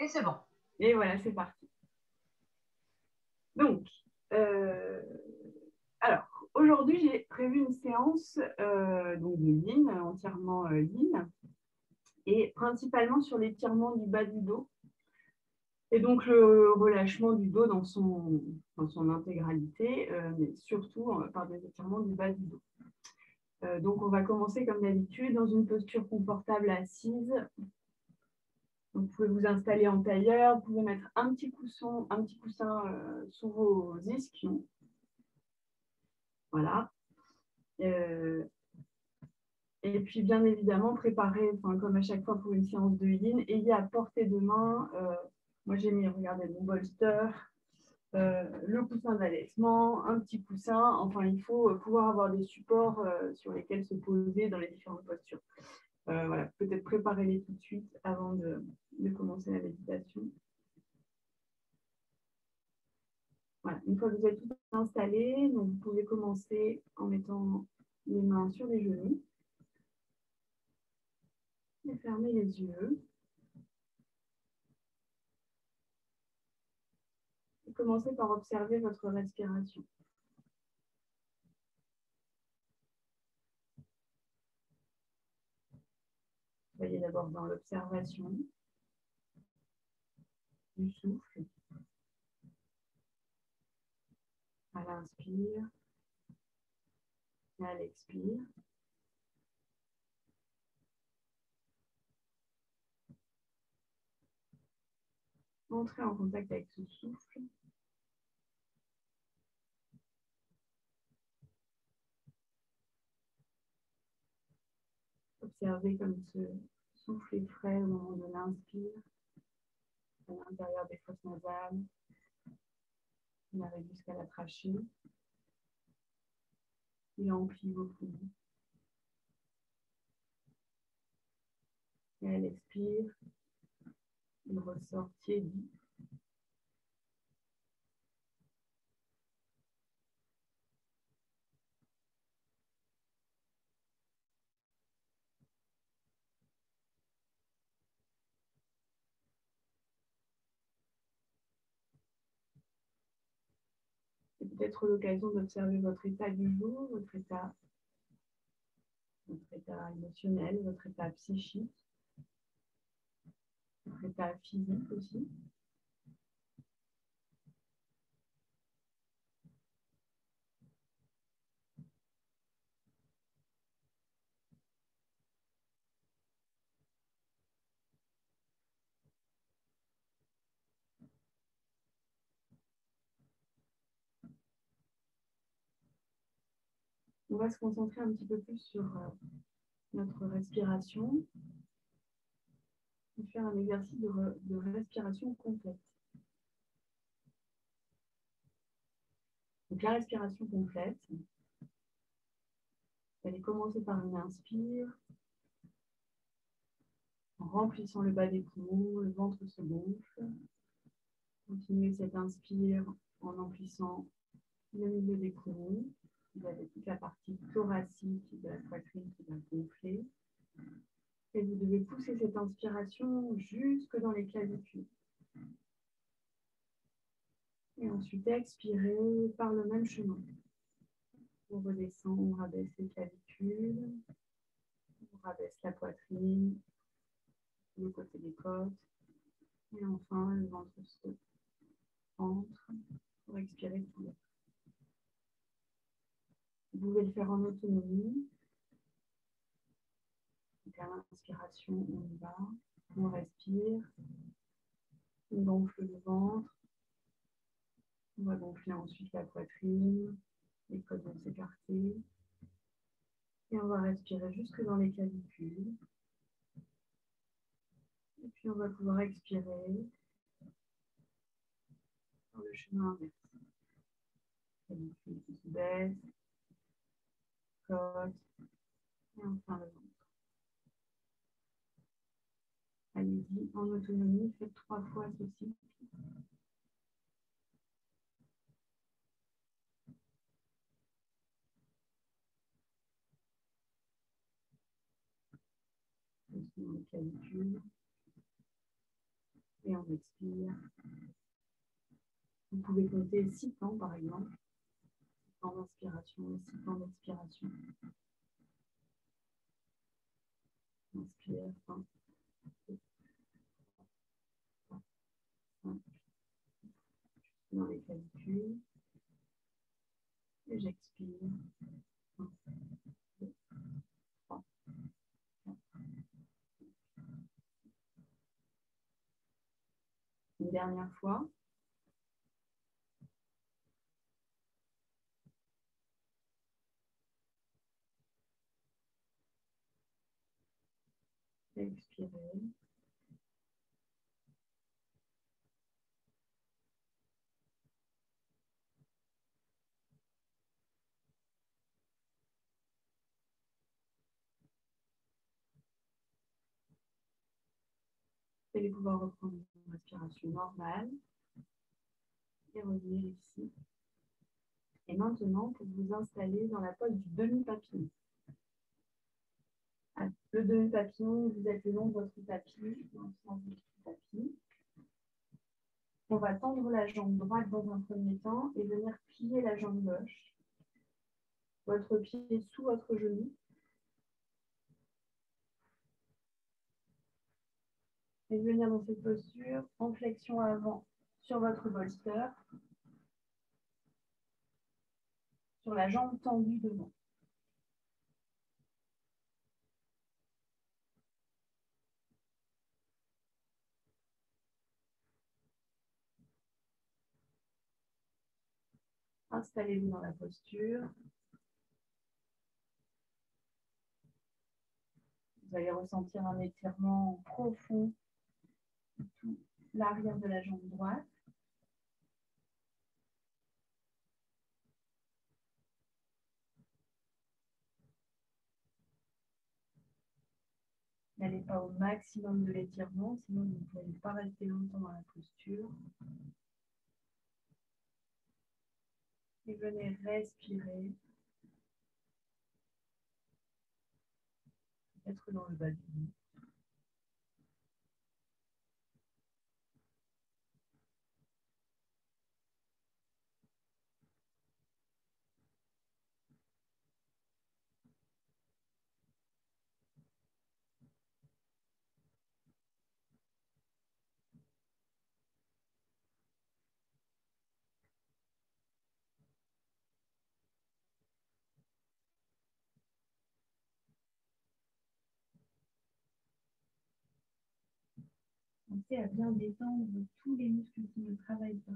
Et c'est bon. Et voilà, c'est parti. Donc, euh, alors, aujourd'hui, j'ai prévu une séance donc de yin, entièrement yin, et principalement sur l'étirement du bas du dos. Et donc, le relâchement du dos dans son intégralité, mais surtout par des étirements du bas du dos. Donc, on va commencer comme d'habitude dans une posture confortable assise. Donc, vous pouvez vous installer en tailleur, vous pouvez mettre un petit coussin sous vos ischions. Voilà. Et puis, bien évidemment, préparer, comme à chaque fois pour une séance de yin, ayez à portée de main. Moi, j'ai mis, regardez, mon bolster, le coussin d'allaitement, un petit coussin. Enfin, il faut pouvoir avoir des supports sur lesquels se poser dans les différentes postures. Voilà, peut-être préparez-les tout de suite avant de commencer la méditation. Voilà. Une fois que vous êtes tout installé, donc vous pouvez commencer en mettant les mains sur les genoux et fermer les yeux. Et commencez par observer votre respiration. Soyez d'abord dans l'observation du souffle à l'inspire et à l'expire. Entrez en contact avec ce souffle. Observez comme ce souffle est frais au moment de l'inspire, à l'intérieur des fosses nasales. Il arrive jusqu'à la trachée. Il emplit vos poumons. Et à l'expire, il ressort tiédi. C'est peut-être l'occasion d'observer votre état du jour, votre état émotionnel, votre état psychique, votre état physique aussi. On va se concentrer un petit peu plus sur notre respiration et faire un exercice de respiration complète. Donc la respiration complète, elle est commencée par une inspire, en remplissant le bas des poumons, le ventre se gonfle. Continuez cette inspire en emplissant le milieu des poumons. Vous avez toute la partie thoracique de la poitrine qui va gonfler. Et vous devez pousser cette inspiration jusque dans les clavicules. Et ensuite, expirez par le même chemin. On redescend, on rabaisse les clavicules, on rabaisse la poitrine, le côté des côtes. Et enfin, le ventre se rentre pour expirer tout l'air. Vous pouvez le faire en autonomie. Donc à l'inspiration, on y va. On respire. On gonfle le ventre. On va gonfler ensuite la poitrine. Les côtes vont s'écarter. Et on va respirer jusque dans les clavicules. Et puis on va pouvoir expirer dans le chemin inverse. Clavicule qui se baisse. Côte. Et enfin le ventre. Allez-y, en autonomie, faites 3 fois ceci. Dans les clavicules. Et on expire. Vous pouvez compter 6 temps, par exemple. 6 temps d'inspiration et 6 temps d'expiration. Inspire, 1, 2, 3, 4, 5. Dans les clavicules. Et j'expire. 1, 2, 3, 4. Une dernière fois. Expirez. Vous allez pouvoir reprendre une respiration normale et revenir ici. Et maintenant, pour vous installer dans la pose du demi-papillon. Le demi-papillon, vous êtes le long de votre tapis, dans le sens du tapis. On va tendre la jambe droite dans un premier temps et venir plier la jambe gauche. Votre pied sous votre genou. Et venir dans cette posture en flexion avant sur votre bolster, sur la jambe tendue devant. Installez-vous dans la posture. Vous allez ressentir un étirement profond de tout l'arrière de la jambe droite. N'allez pas au maximum de l'étirement, sinon vous ne pourrez pas rester longtemps dans la posture. Et venez respirer. Être dans le bas du lit. Pensez à bien détendre tous les muscles qui ne travaillent pas,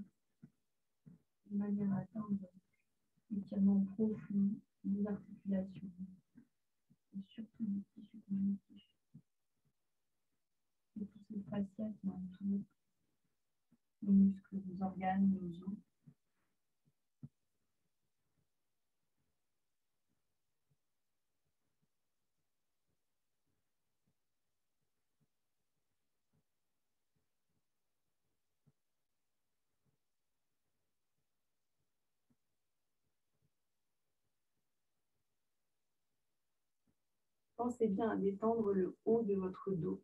de manière à atteindre l'étirement profond des articulations et surtout du tissu connectif et tous ces fascias qui entourent les muscles, les organes, nos os. Pensez bien à détendre le haut de votre dos.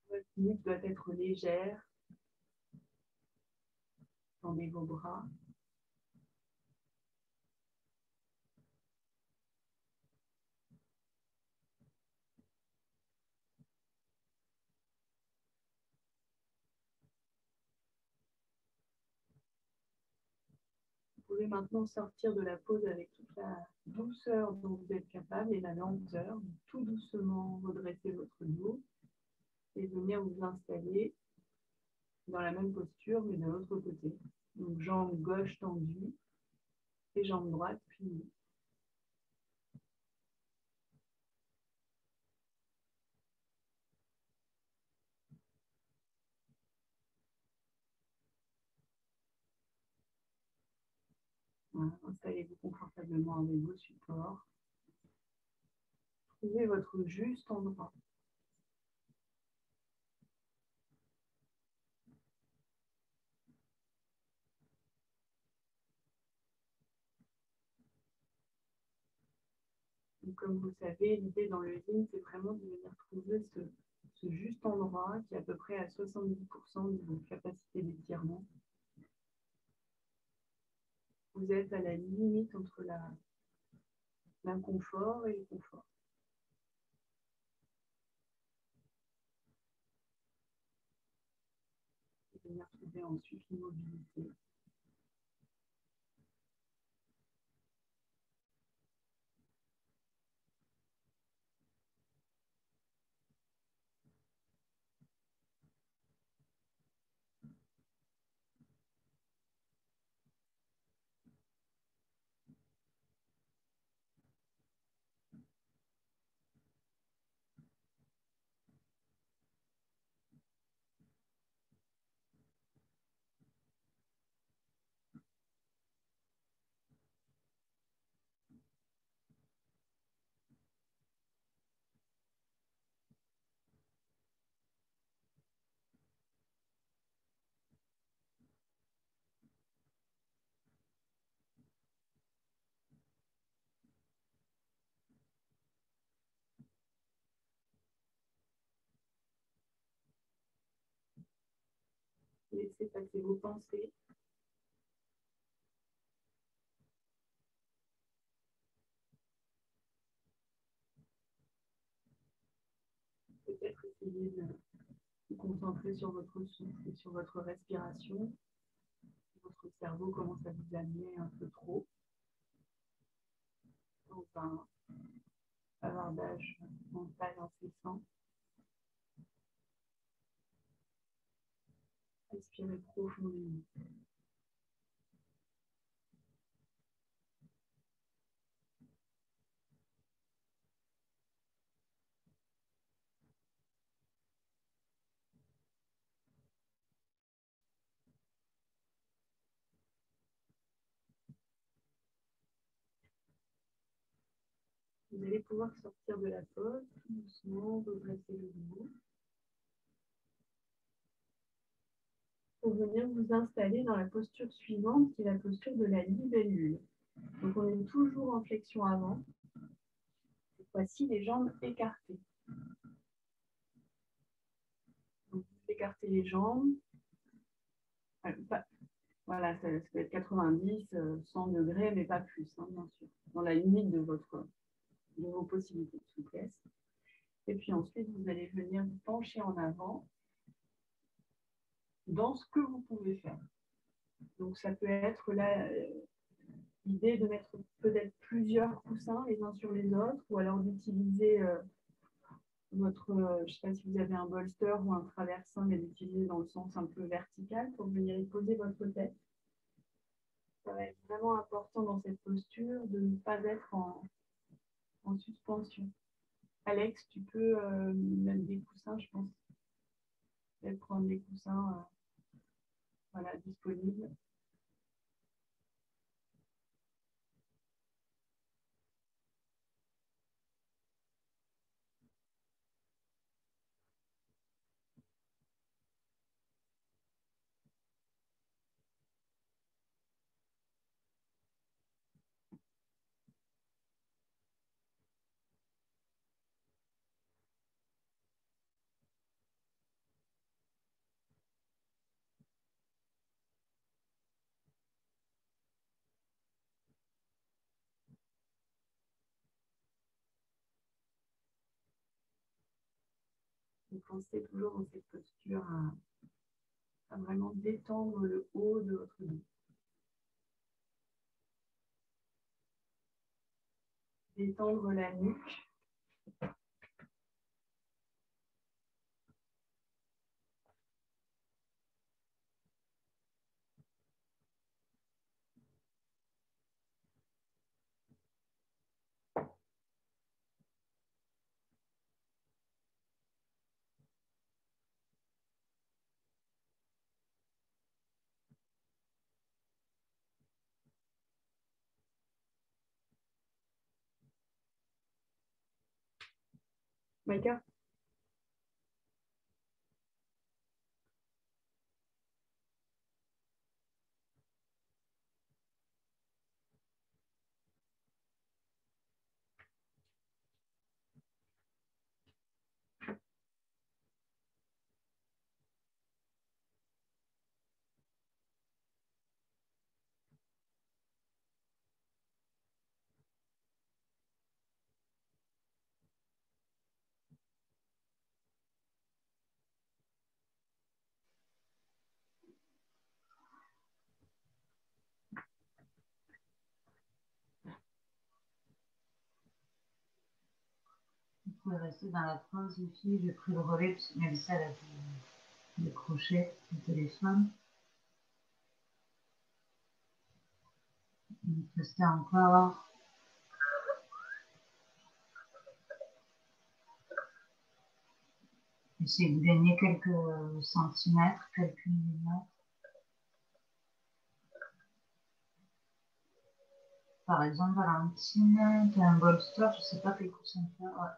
Votre nuque doit être légère. Tendez vos bras. Vous pouvez maintenant sortir de la pose avec toute la douceur dont vous êtes capable et la lenteur. Tout doucement redresser votre dos et venir vous installer dans la même posture mais de l'autre côté. Donc jambe gauche tendue et jambe droite pliée. Voilà, installez-vous confortablement avec vos supports. Trouvez votre juste endroit. Donc, comme vous le savez, l'idée dans le yin, c'est vraiment de venir trouver ce ce juste endroit qui est à peu près à 70% de vos capacités d'étirement. Vous êtes à la limite entre l'inconfort et le confort. Vous venir trouver ensuite l'immobilité. Laissez passer vos pensées. Peut-être essayer de vous concentrer sur votre souffle et sur votre respiration. Votre cerveau commence à vous amener un peu trop dans un bavardage mental incessant. Respirez profondément. Vous allez pouvoir sortir de la pause, tout doucement, redresser le dos, pour venir vous installer dans la posture suivante, qui est la posture de la libellule. Donc on est toujours en flexion avant. Cette fois-ci, les jambes écartées. Donc, vous écartez les jambes. Voilà, ça peut être 90, 100 degrés, mais pas plus, hein, bien sûr. Dans la limite de vos possibilités de souplesse. Et puis ensuite, vous allez venir vous pencher en avant dans ce que vous pouvez faire. Donc, ça peut être l'idée de mettre peut-être plusieurs coussins les uns sur les autres, ou alors d'utiliser je ne sais pas si vous avez un bolster ou un traversin, mais d'utiliser dans le sens un peu vertical pour venir y poser votre tête. Ça va être vraiment important dans cette posture de ne pas être en suspension. Alex, tu peux mettre des coussins, je pense. Peut-être prendre des coussins voilà, disponibles. Vous pensez toujours dans cette posture à vraiment détendre le haut de votre dos. Détendre la nuque. Maïka? pouvez rester dans la pause, les filles. J'ai pris le relais, parce que Mélissa, elle a des crochets au téléphone. Donc, restez encore. Essayez de gagner quelques centimètres, quelques millimètres. Par exemple, Valentine, tu as un bolster, je ne sais pas quel coussin faire. Ouais.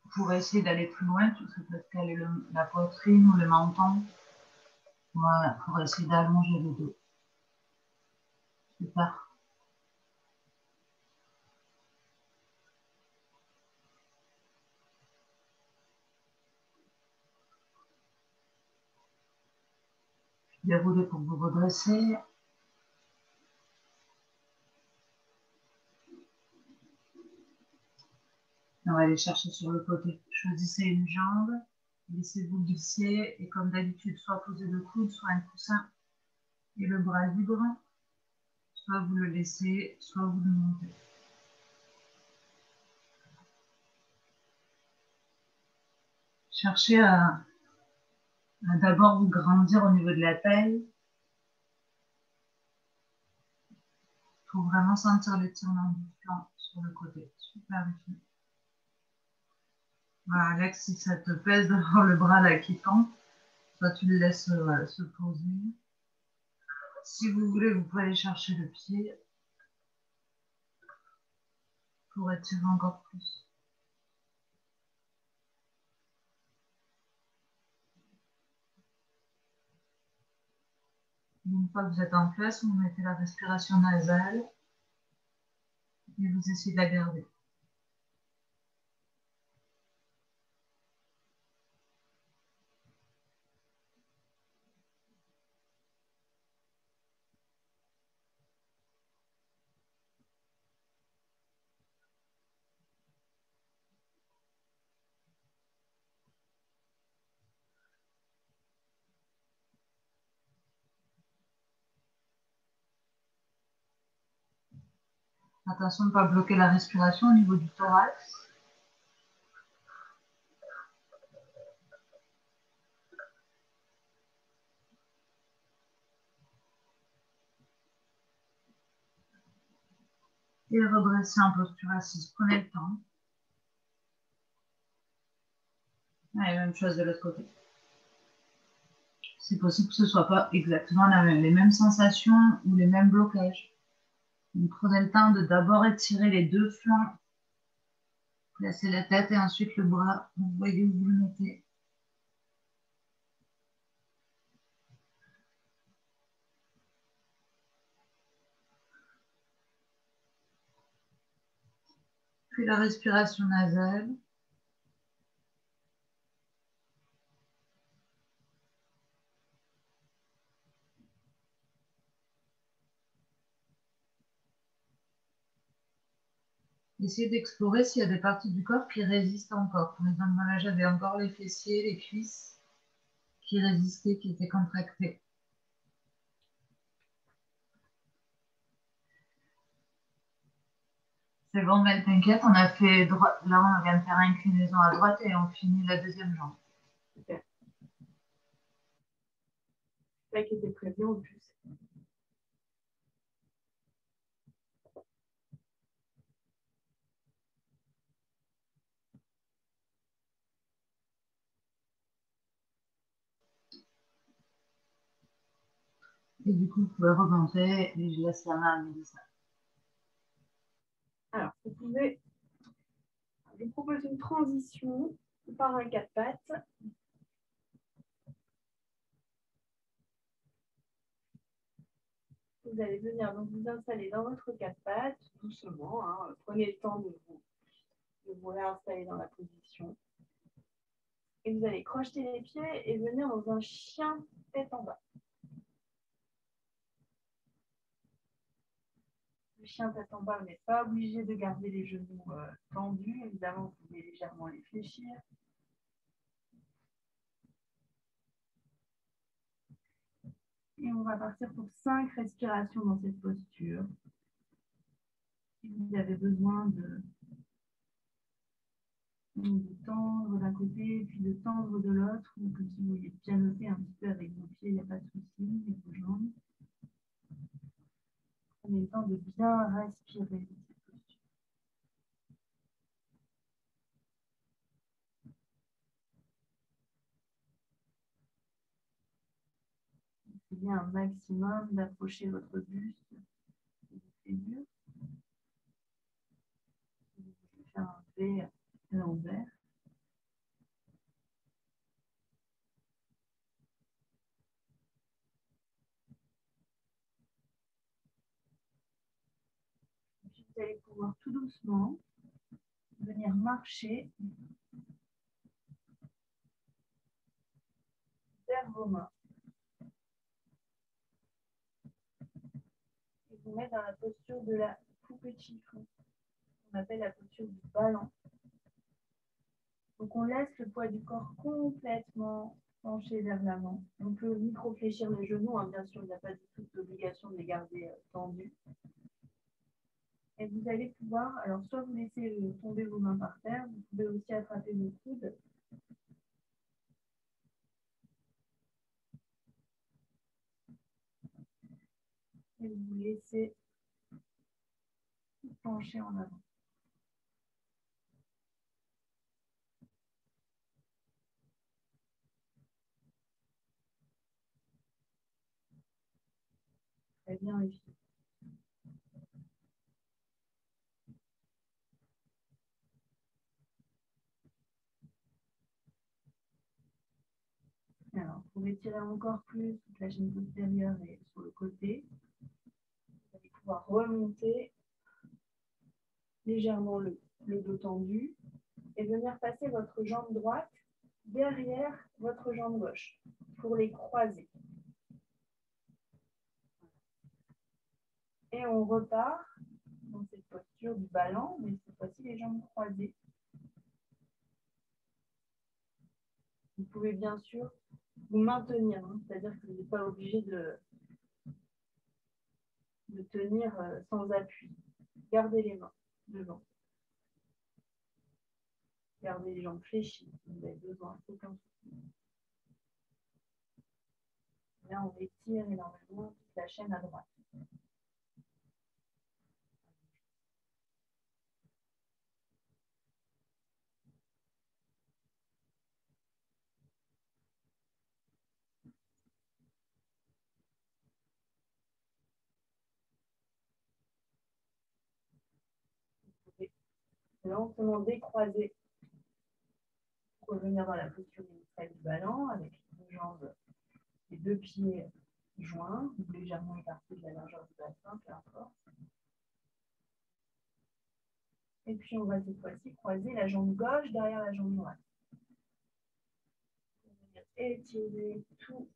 Vous pourrez essayer d'aller plus loin, ça peut être caler la poitrine ou le menton. Voilà, pour essayer d'allonger le dos. Super. Déroulez pour vous redresser. On va aller chercher sur le côté. Choisissez une jambe, laissez-vous glisser et comme d'habitude, soit poser le coude, soit un coussin et le bras libre. Soit vous le laissez, soit vous le montez. Cherchez à d'abord vous grandir au niveau de la taille. Il faut vraiment sentir l'étirement du flanc sur le côté. Super bien. Voilà, Alex, si ça te pèse d'avoir le bras là qui pend, soit tu le laisses se poser. Si vous voulez, vous pouvez aller chercher le pied pour étirer encore plus. Une fois que vous êtes en place, vous mettez la respiration nasale et vous essayez de la garder. Attention de ne pas bloquer la respiration au niveau du thorax. Et redresser en posture assise. Prenez le temps. Allez, même chose de l'autre côté. C'est possible que ce ne soit pas exactement les mêmes sensations ou les mêmes blocages. Donc, prenez le temps de d'abord étirer les deux flancs. Placez la tête et ensuite le bras. Vous voyez où vous le mettez. Puis la respiration nasale. Essayez d'explorer s'il y a des parties du corps qui résistent encore. Par exemple, là, j'avais encore les fessiers, les cuisses qui résistaient, qui étaient contractées. C'est bon, Mel, t'inquiète, on a fait droite. Là, on vient de faire inclinaison à droite et on finit la deuxième jambe. Super. C'est ça qui était prévu en plus. Et du coup, vous pouvez remonter et je laisse la main à Mélissa. Alors, vous pouvez. Je vous propose une transition par un quatre pattes. Vous allez venir donc vous installer dans votre quatre pattes, doucement. Hein. Prenez le temps de vous réinstaller dans la position. Et vous allez crocheter les pieds et venir dans un chien tête en bas. Le chien tête en bas, vous n'êtes pas obligé de garder les genoux tendus. Évidemment, vous pouvez légèrement les fléchir. Et on va partir pour 5 respirations dans cette posture. Si vous avez besoin Donc, de tendre d'un côté, puis de tendre de l'autre, comme si vous vouliez pianoter un petit peu avec vos pieds, il n'y a pas de souci, et vos jambes. Prenez le temps de bien respirer. Essayez un maximum d'approcher votre buste de vos fémurs. Vous pouvez faire un V à l'envers. Puis vous allez pouvoir tout doucement venir marcher vers vos mains et vous mettre dans la posture de la poupée chiffon, qu'on appelle la posture du ballon. Donc on laisse le poids du corps complètement penché vers l'avant. On peut micro-fléchir les genoux, hein, bien sûr, il n'y a pas du tout d'obligation de les garder tendus. Et vous allez pouvoir, alors soit vous laissez tomber vos mains par terre, vous pouvez aussi attraper vos coudes. Et vous laissez pencher en avant. Très bien, les filles. Alors, pour étirer encore plus toute la chaîne postérieure et sur le côté, vous allez pouvoir remonter légèrement le dos tendu et venir passer votre jambe droite derrière votre jambe gauche pour les croiser. Et on repart dans cette posture du ballon, mais cette fois-ci les jambes croisées. Vous pouvez bien sûr vous maintenir, hein, c'est-à-dire que vous n'êtes pas obligé de tenir sans appui. Gardez les mains devant. Gardez les jambes fléchies si vous avez besoin, aucun souci. Là, on étire énormément toute la chaîne à droite. Vous pouvez lentement décroiser pour revenir dans la posture initiale du ballon avec les jambes, les deux pieds joints, ou légèrement écartés de la largeur du bassin, peu importe. Et puis on va cette fois-ci croiser la jambe gauche derrière la jambe droite. Étirer toute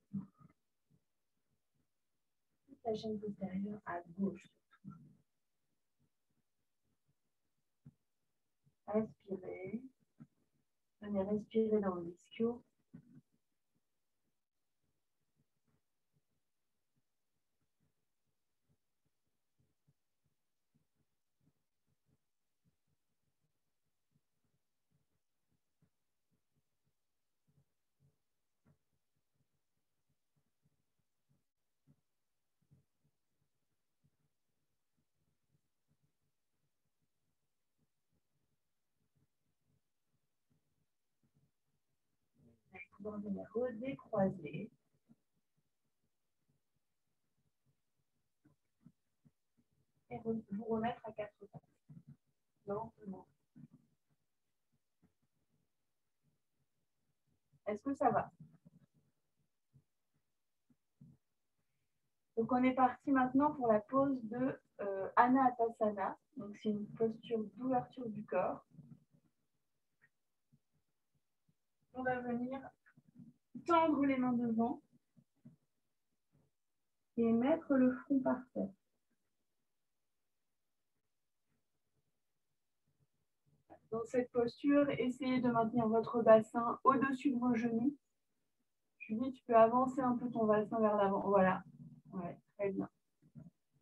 la chaîne postérieure à gauche. Respirez. Venez respirer dans l'ischio. Vous allez venir redécroiser. Et vous remettre à quatre pattes. Lentement. Est-ce que ça va? Donc, on est parti maintenant pour la pose de Anatasana. Donc, c'est une posture d'ouverture du corps. On va venir tendre les mains devant et mettre le front par terre. Dans cette posture, essayez de maintenir votre bassin au-dessus de vos genoux. Julie, tu peux avancer un peu ton bassin vers l'avant. Voilà. Ouais, très bien.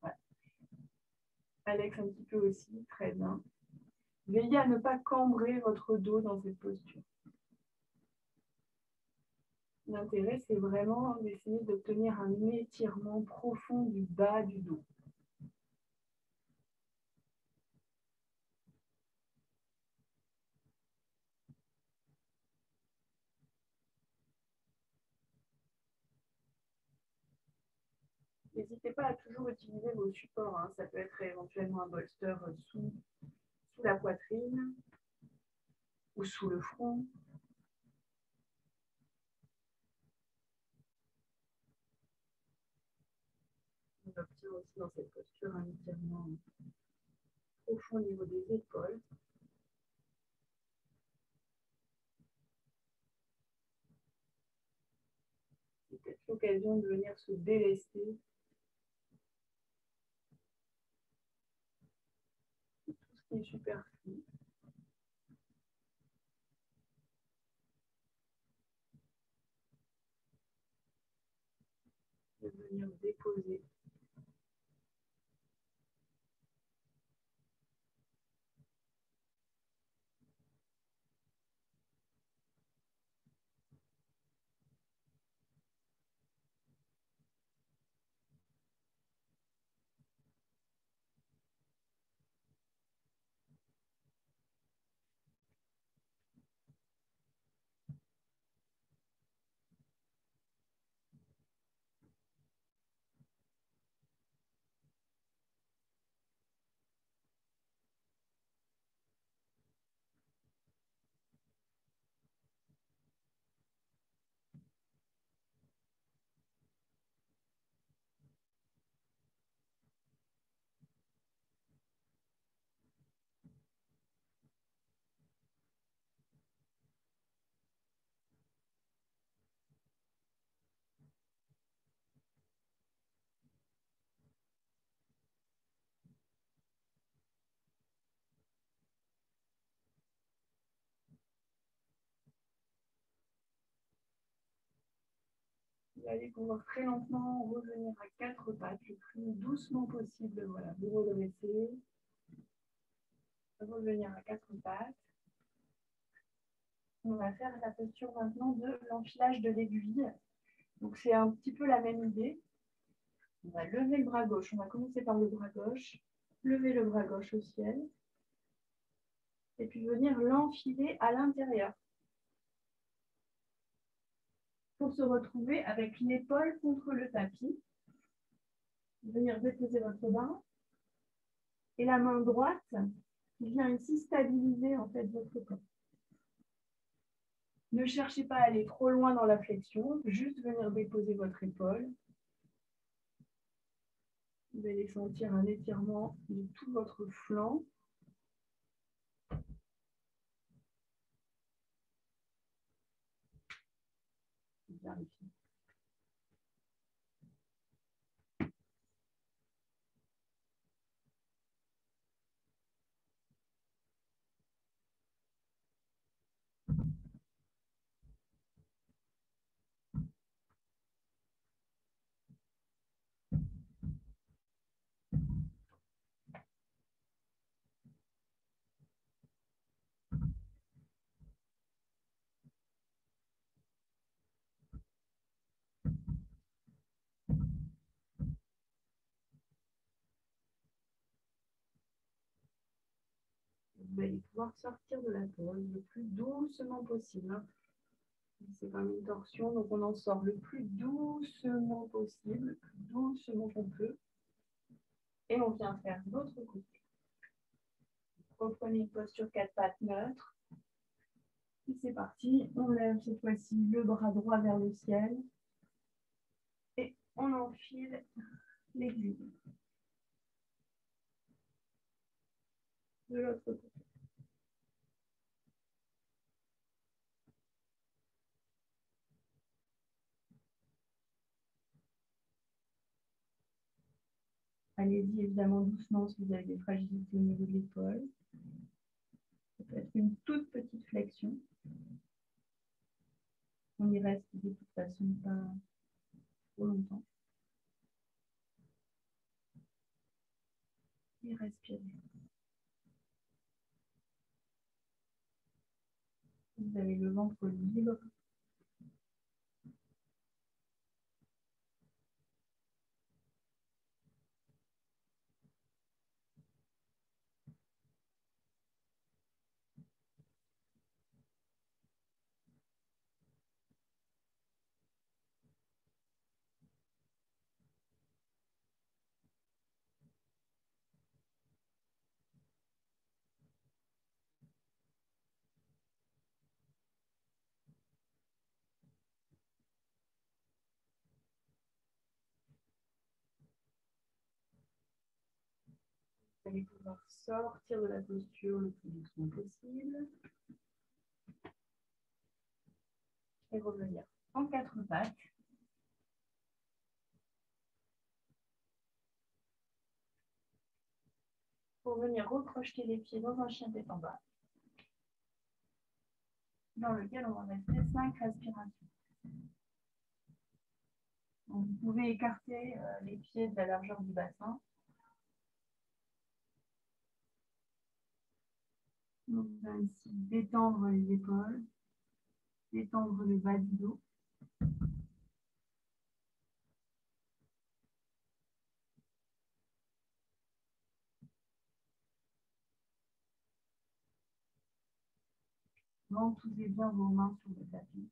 Ouais. Alex, un petit peu aussi. Très bien. Veillez à ne pas cambrer votre dos dans cette posture. L'intérêt, c'est vraiment d'essayer d'obtenir un étirement profond du bas du dos. N'hésitez pas à toujours utiliser vos supports. Hein. Ça peut être éventuellement un bolster sous la poitrine ou sous le front. On obtient aussi dans cette posture un étirement profond au niveau des épaules. C'est peut-être l'occasion de venir se délester de tout ce qui est superflu. De venir déposer Vous allez pouvoir très lentement revenir à quatre pattes le plus doucement possible. Voilà, vous redressez. Revenir à quatre pattes. On va faire la posture maintenant de l'enfilage de l'aiguille. Donc c'est un petit peu la même idée. On va lever le bras gauche. On va commencer par le bras gauche. Lever le bras gauche au ciel. Et puis venir l'enfiler à l'intérieur. Pour se retrouver avec l'épaule contre le tapis. Venir déposer votre main. Et la main droite qui vient ici stabiliser en fait votre corps. Ne cherchez pas à aller trop loin dans la flexion, juste venir déposer votre épaule. Vous allez sentir un étirement de tout votre flanc. Vérifiez. Vous allez pouvoir sortir de la pose le plus doucement possible. C'est comme une torsion, donc on en sort le plus doucement possible, le plus doucement qu'on peut. Et on vient faire l'autre côté. Reprenez une posture 4 pattes neutre. Et c'est parti. On lève cette fois-ci le bras droit vers le ciel. Et on enfile l'aiguille. De l'autre côté. Allez-y évidemment doucement si vous avez des fragilités au niveau de l'épaule. Ça peut être une toute petite flexion. On y reste de toute façon pas trop longtemps. Et respirez. Vous avez le ventre libre. Vous allez pouvoir sortir de la posture le plus doucement possible et revenir en quatre pattes. Pour venir recrocheter les pieds dans un chien tête en bas, dans lequel on va rester 5 respirations. Donc, vous pouvez écarter les pieds de la largeur du bassin. Donc, on va ici détendre les épaules, détendre le bas du dos. Ventousez bien vos mains sur le tapis.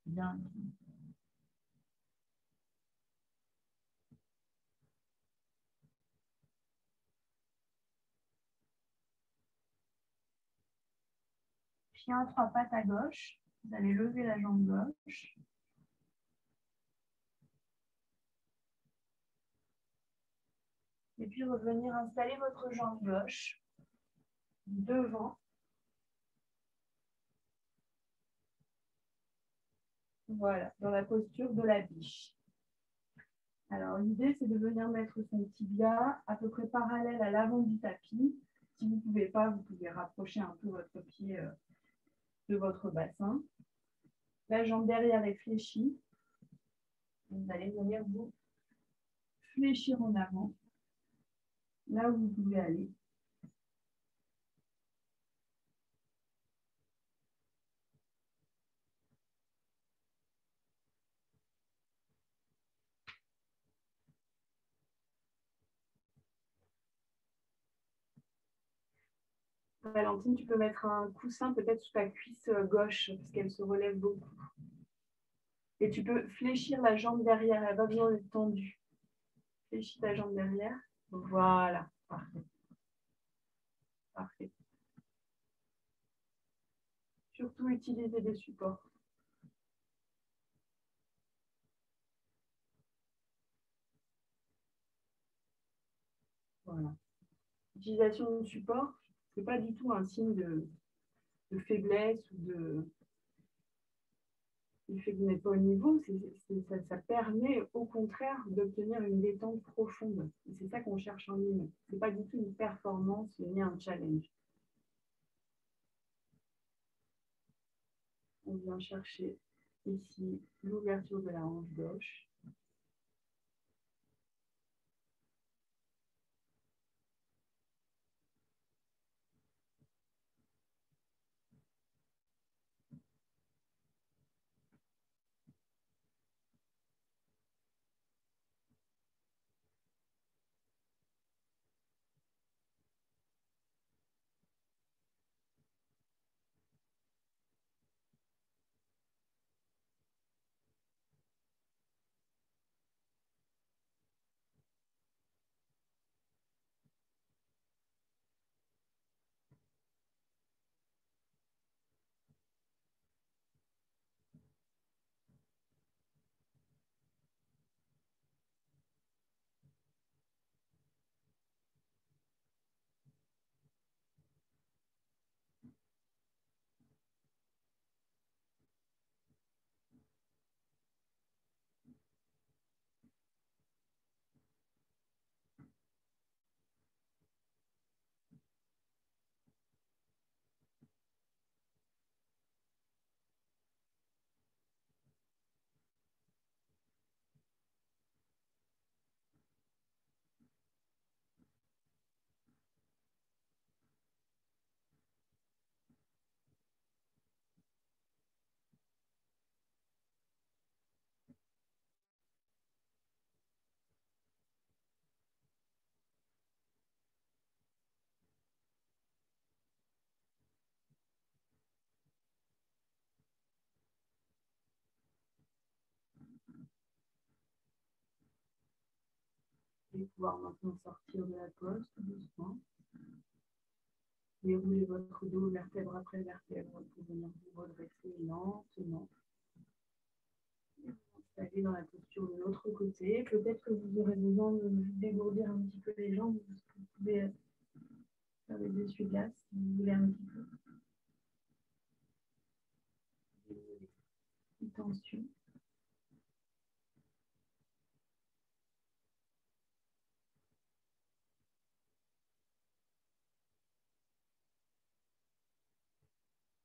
Bien. Chien à 3 pattes à gauche. Vous allez lever la jambe gauche. Et puis revenir installer votre jambe gauche devant. Voilà, dans la posture de la biche. Alors, l'idée, c'est de venir mettre son tibia à peu près parallèle à l'avant du tapis. Si vous ne pouvez pas, vous pouvez rapprocher un peu votre pied de votre bassin. La jambe derrière est fléchie. Vous allez venir vous fléchir en avant, là où vous pouvez aller. Valentine, tu peux mettre un coussin peut-être sous ta cuisse gauche, parce qu'elle se relève beaucoup. Et tu peux fléchir la jambe derrière, elle n'a pas besoin d'être tendue. Fléchis ta jambe derrière. Voilà, parfait. Parfait. Surtout utiliser des supports. Voilà. L'utilisation de support, ce n'est pas du tout un signe de faiblesse ou du fait que vous n'êtes pas au niveau. Ça permet au contraire d'obtenir une détente profonde. C'est ça qu'on cherche en ligne. Ce n'est pas du tout une performance ni un challenge. On vient chercher ici l'ouverture de la hanche gauche. allez pouvoir maintenant sortir de la pose tout doucement. Déroulez votre dos vertèbre après vertèbre pour venir vous redresser lentement. Installez dans la posture de l'autre côté. Peut-être que vous aurez besoin de dégourdir un petit peu les jambes. Vous pouvez faire des essuie-glaces si vous voulez un petit peu. Des tensions.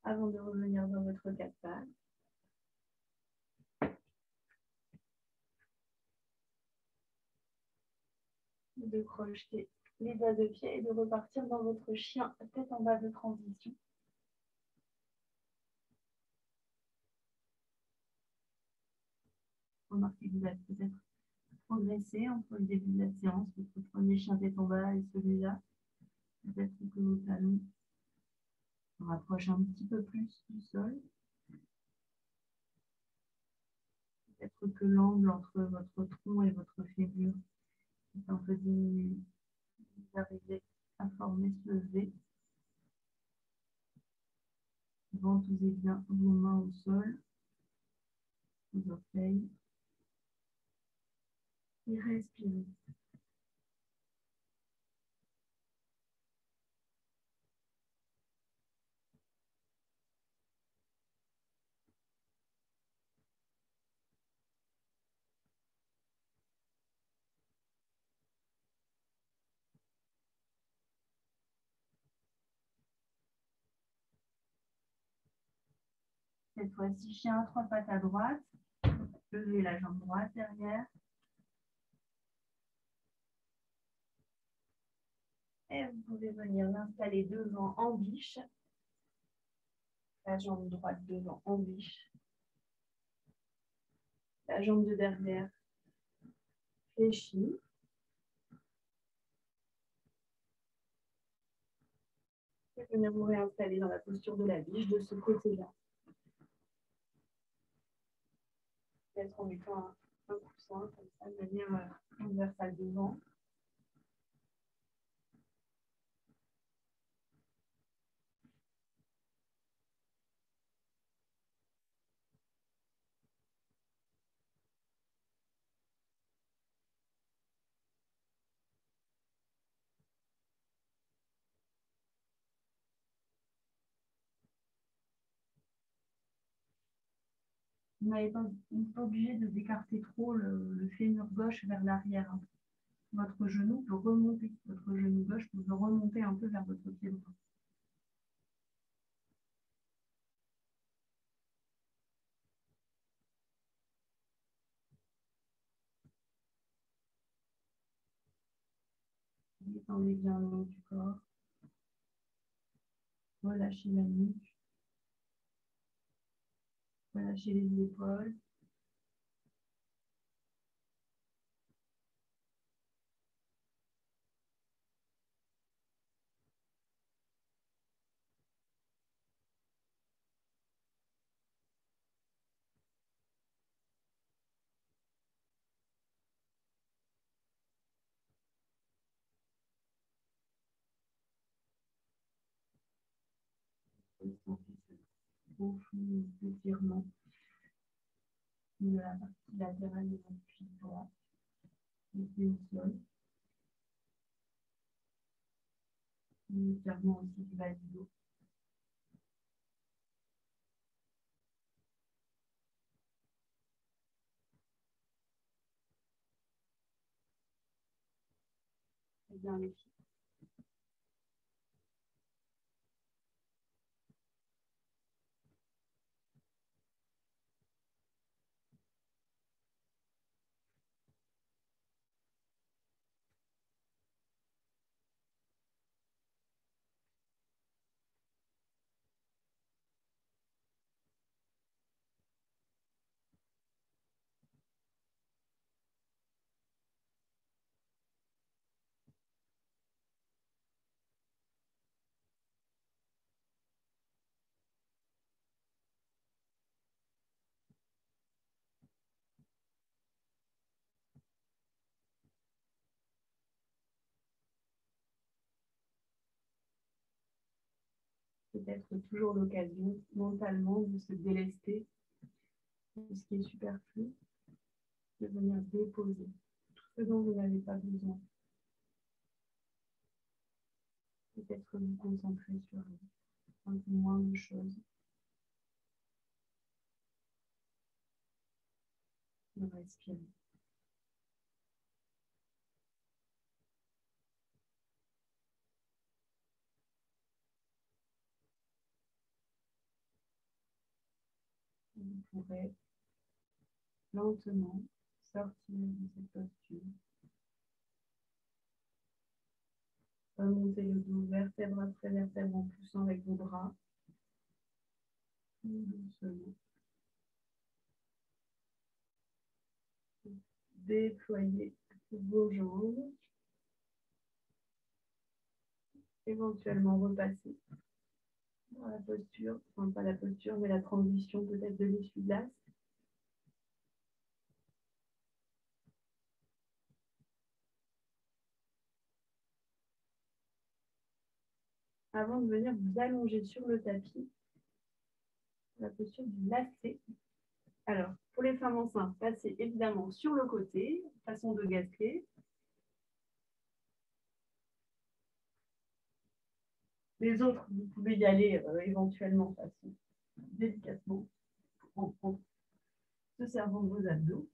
Avant de revenir dans votre quatre pattes. De crocheter les doigts de pied et de repartir dans votre chien tête en bas de transition. Remarquez que vous avez peut-être progressé entre le début de la séance, votre premier chien tête en bas et celui-là. Peut-être que vos talons se rapprochent un petit peu plus du sol. Peut-être que l'angle entre votre tronc et votre fémur est un peu diminué. Vous arrivez à former ce V. Ventousez bien vos mains au sol, vos orteils. Et respirez. Cette fois-ci, chien à trois pattes à droite. Levez la jambe droite derrière. Et vous pouvez venir l'installer devant en biche. La jambe droite devant en biche. La jambe de derrière fléchie. Et venir vous réinstaller dans la posture de la biche de ce côté-là. Peut-être en mettant un coussin comme ça, de manière transversale devant. Vous n'êtes pas obligé de d'écarter trop le fémur gauche vers l'arrière. Votre genou peut remonter. Votre genou gauche peut remonter un peu vers votre pied droit. Détendez bien le haut du corps. Relâchez la nuque. Relâchez les épaules. Sentez ce profond étirement de la partie latérale de votre pied droit. Les pieds au sol. Étirement aussi du bas du dos. Et bien les pieds. peut-être toujours l'occasion mentalement de se délester de ce qui est superflu, de venir déposer tout ce dont vous n'avez pas besoin. Peut-être vous concentrer sur un peu moins de choses. De respirer. Vous pourrez lentement sortir de cette posture. Remontez le dos vertèbre après vertèbre en poussant avec vos bras. Doucement. Déployez vos jambes. Éventuellement repasser dans la posture, enfin pas la posture, mais la transition peut-être de l'essuie-glace. Avant de venir vous allonger sur le tapis, la posture du lacet. Alors, pour les femmes enceintes, passez évidemment sur le côté, façon de gasquer. Les autres, vous pouvez y aller éventuellement façon délicatement en se servant de vos abdos.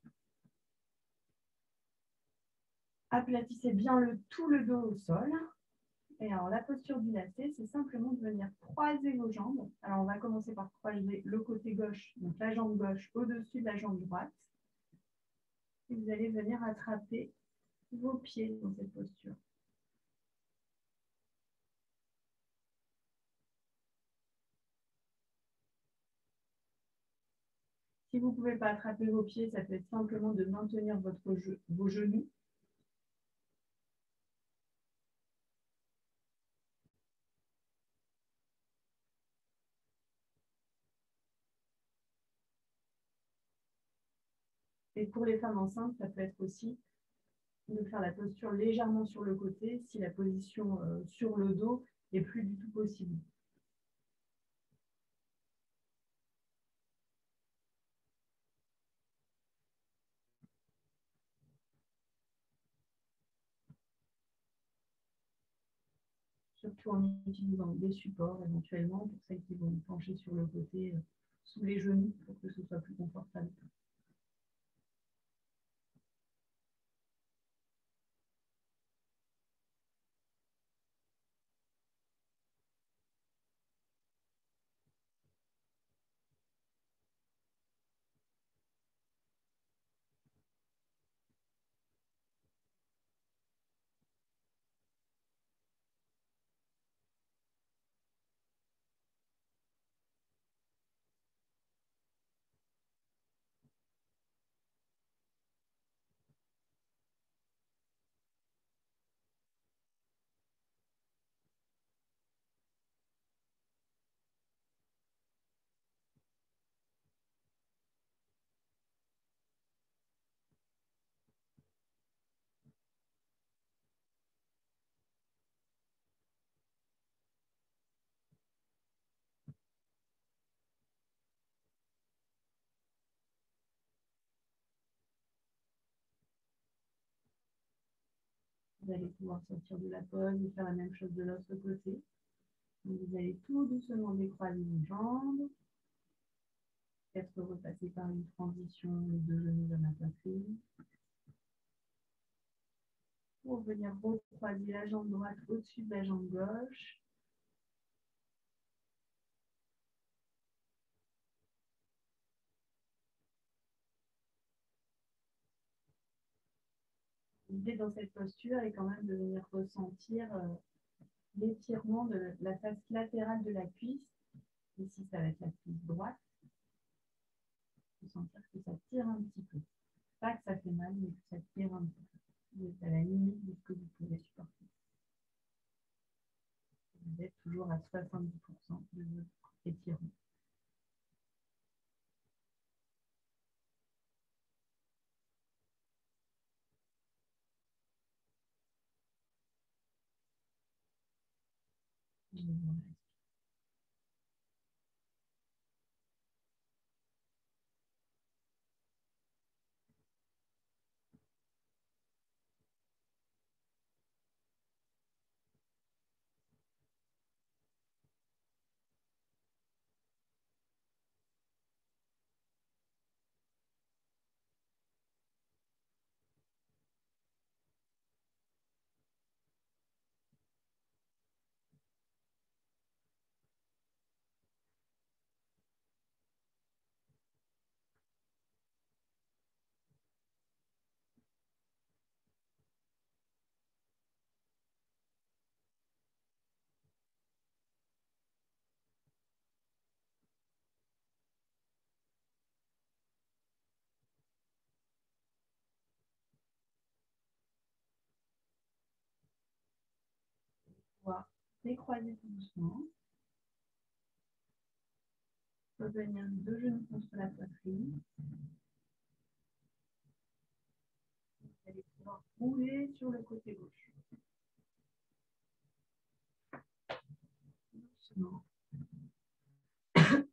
Aplatissez bien tout le dos au sol. Et alors, la posture du lacet, c'est simplement de venir croiser vos jambes. Alors, on va commencer par croiser le côté gauche, donc la jambe gauche au-dessus de la jambe droite. Et vous allez venir attraper vos pieds dans cette posture. Si vous ne pouvez pas attraper vos pieds, ça peut être simplement de maintenir vos genoux. Et pour les femmes enceintes, ça peut être aussi de faire la posture légèrement sur le côté si la position sur le dos n'est plus du tout possible. Surtout en utilisant des supports éventuellement pour celles qui vont pencher sur le côté sous les genoux pour que ce soit plus confortable. Vous allez pouvoir sortir de la pose et faire la même chose de l'autre côté. Donc vous allez tout doucement décroiser vos jambes. Peut-être repasser par une transition, les deux genoux vers la poitrine. Pour venir recroiser la jambe droite au-dessus de la jambe gauche. L'idée dans cette posture est quand même de venir ressentir l'étirement de la face latérale de la cuisse. Ici, ça va être la cuisse droite. Vous sentir que ça tire un petit peu. Pas que ça fait mal, mais que ça tire un petit peu. Vous êtes à la limite de ce que vous pouvez supporter. Vous êtes toujours à 70% de votre étirement. les croisez tout doucement. Revenir les deux genoux contre la poitrine. Vous allez pouvoir rouler sur le côté gauche. Doucement.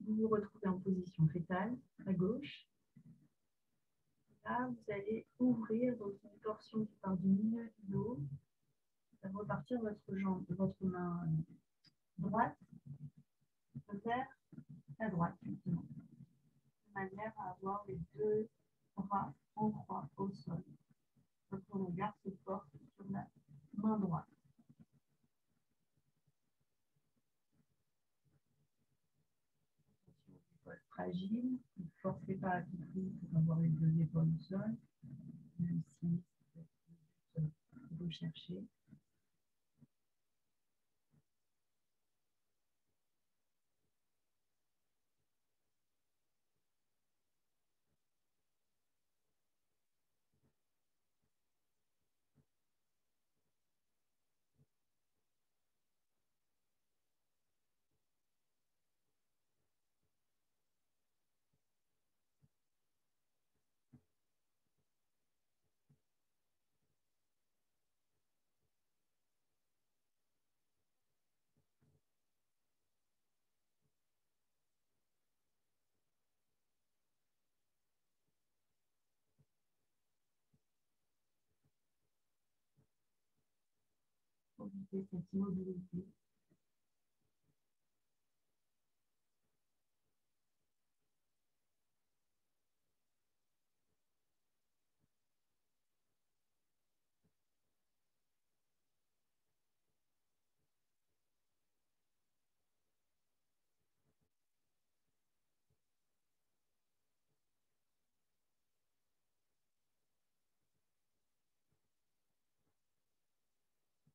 Vous vous retrouvez en position fétale, à gauche. Là, vous allez ouvrir donc une torsion qui part du milieu du dos. Vous allez repartir votre main droite vers la droite, justement. De manière à avoir les deux bras en croix au sol. Votre regard se porte sur la main droite. Épaules fragiles, ne forcez pas à tout prix pour avoir les deux épaules au sol, même si vous cherchez. Profitez cette immobilité.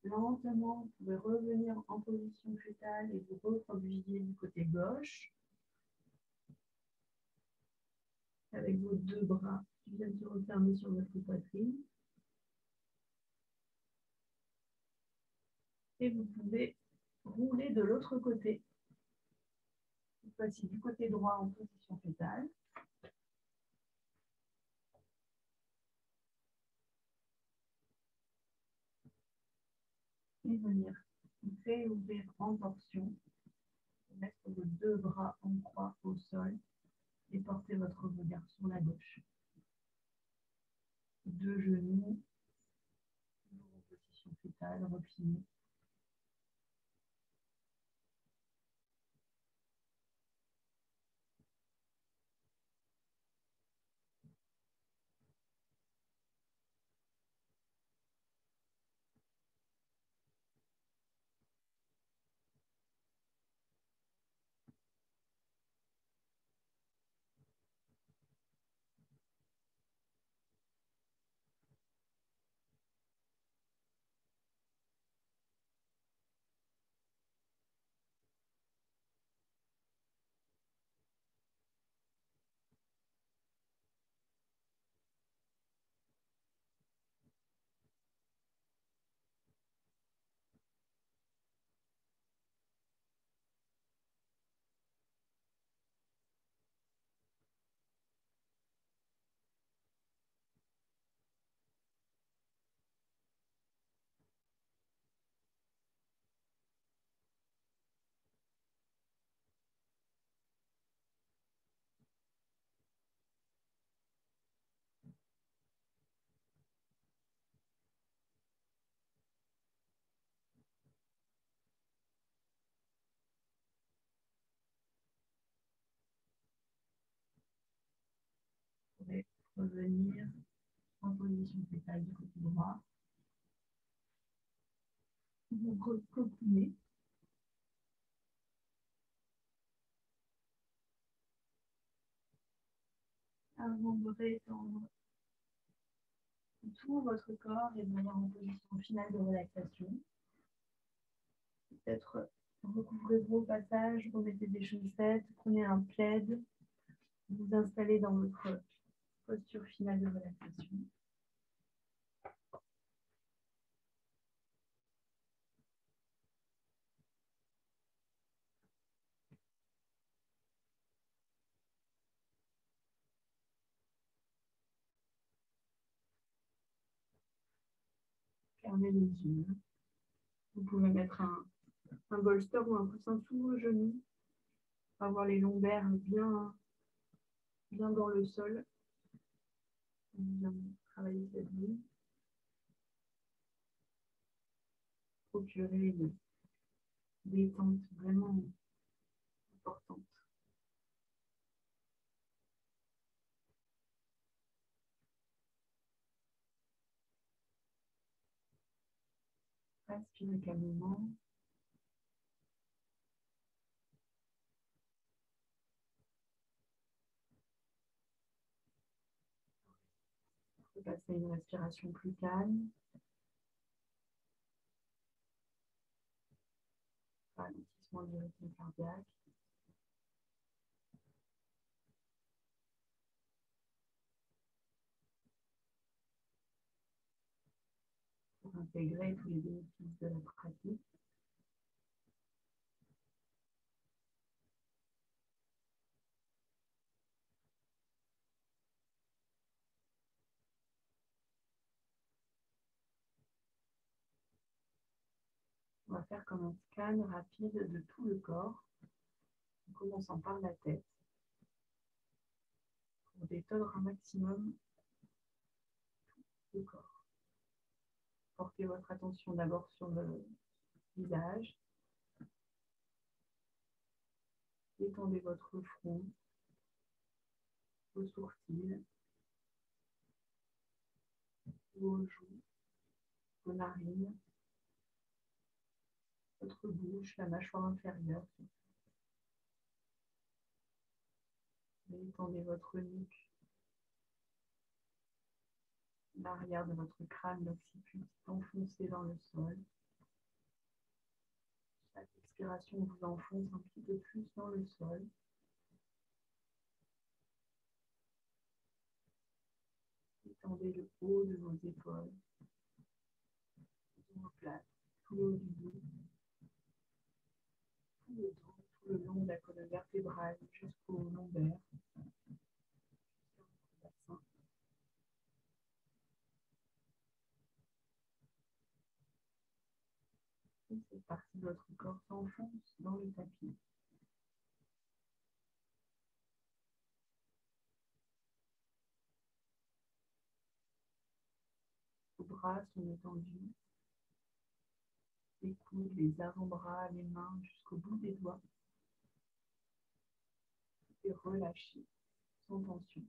Lentement, vous pouvez revenir en position fétale et vous reproduisez du côté gauche. Avec vos deux bras qui viennent se refermer sur votre poitrine. Et vous pouvez rouler de l'autre côté. Cette fois-ci du côté droit en position fétale. Et venir réouvrir en torsion. Mettre vos deux bras en croix au sol et porter votre regard sur la gauche. Deux genoux, toujours en position fétale, repliés. Vous pourrez revenir en position fétale du côté droit. Vous recoupez. Avant de rétendre tout votre corps et de venir en position finale de relaxation. Peut-être recouvrez-vous au passage, remettez des chaussettes, prenez un plaid, vous installez dans votre posture finale de relaxation. Fermez les yeux. Vous pouvez mettre un bolster ou un coussin sous vos genoux pour avoir les lombaires bien dans le sol. Bien travailler cette zone. Procurer une détente vraiment importante. Respirez calmement. Vous passez à une respiration plus calme. Ralentissement du rythme cardiaque. Pour intégrer tous les bénéfices de la pratique. On va faire comme un scan rapide de tout le corps, en commençant par la tête, pour détendre un maximum le corps. Portez votre attention d'abord sur le visage. Détendez votre front, vos sourcils, vos joues, vos narines, votre bouche, la mâchoire inférieure. Détendez votre nuque, l'arrière de votre crâne, l'occiput enfoncé dans le sol. Chaque expiration vous enfonce un petit peu plus dans le sol. Étendez le haut de vos épaules, vos plates, tout le haut du dos, tout le dos, tout le long de la colonne vertébrale jusqu'au lombaire. Et cette partie de votre corps s'enfonce dans le tapis. Vos bras sont étendus, les coudes, les avant-bras, les mains jusqu'au bout des doigts. Et relâchez sans tension.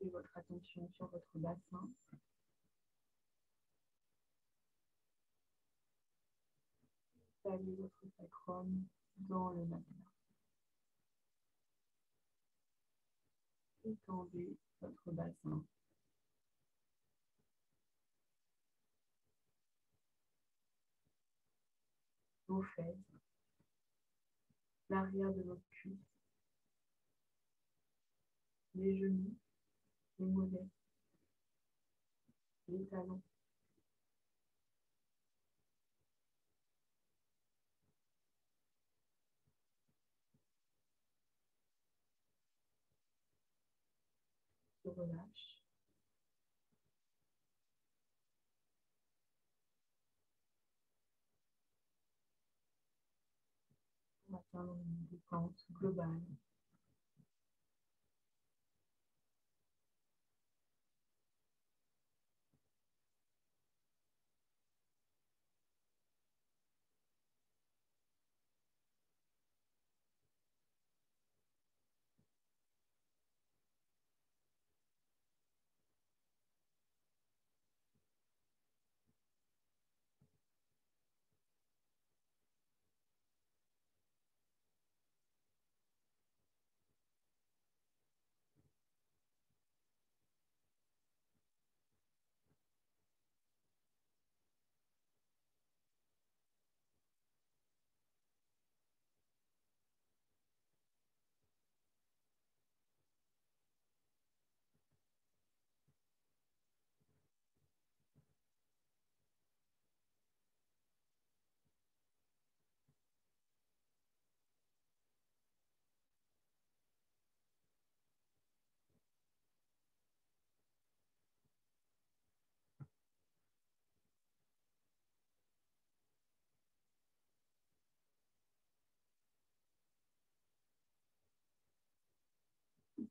Et votre attention sur votre bassin. Installez votre sacrum dans le matelas. Étendez votre bassin. Vos fesses, l'arrière de votre cuisse, les genoux, les mollets, les talons. Se relâche. Pour atteindre une détente globale.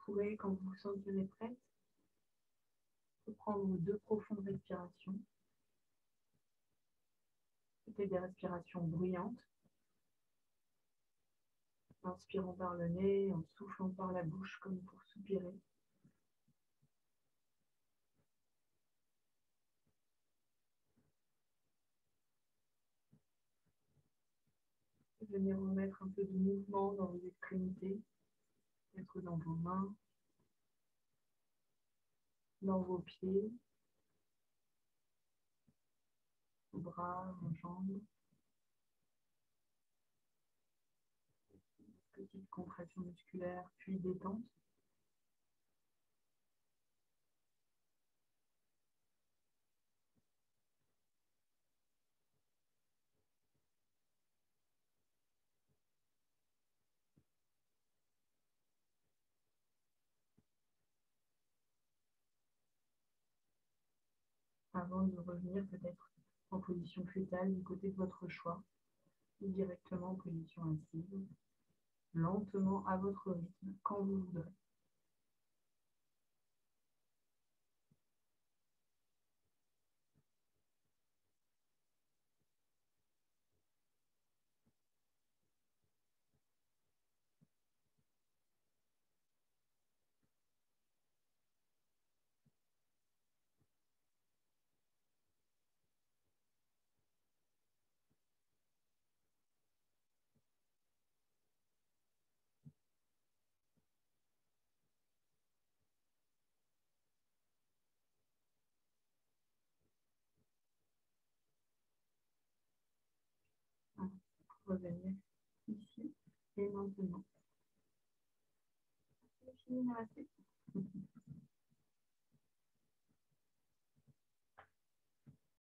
pourrez, quand vous vous sentirez prête, prendre 2 profondes respirations. C'était des respirations bruyantes. Inspirant par le nez, en soufflant par la bouche comme pour soupirer. Venez remettre un peu de mouvement dans vos extrémités, peut-être dans vos mains, dans vos pieds, vos bras, vos jambes. Petite contraction musculaire, puis détente. Avant de revenir peut-être en position fœtale du côté de votre choix, ou directement en position assise, lentement à votre rythme, quand vous voudrez. Revenir ici et maintenant. C'est fini, merci.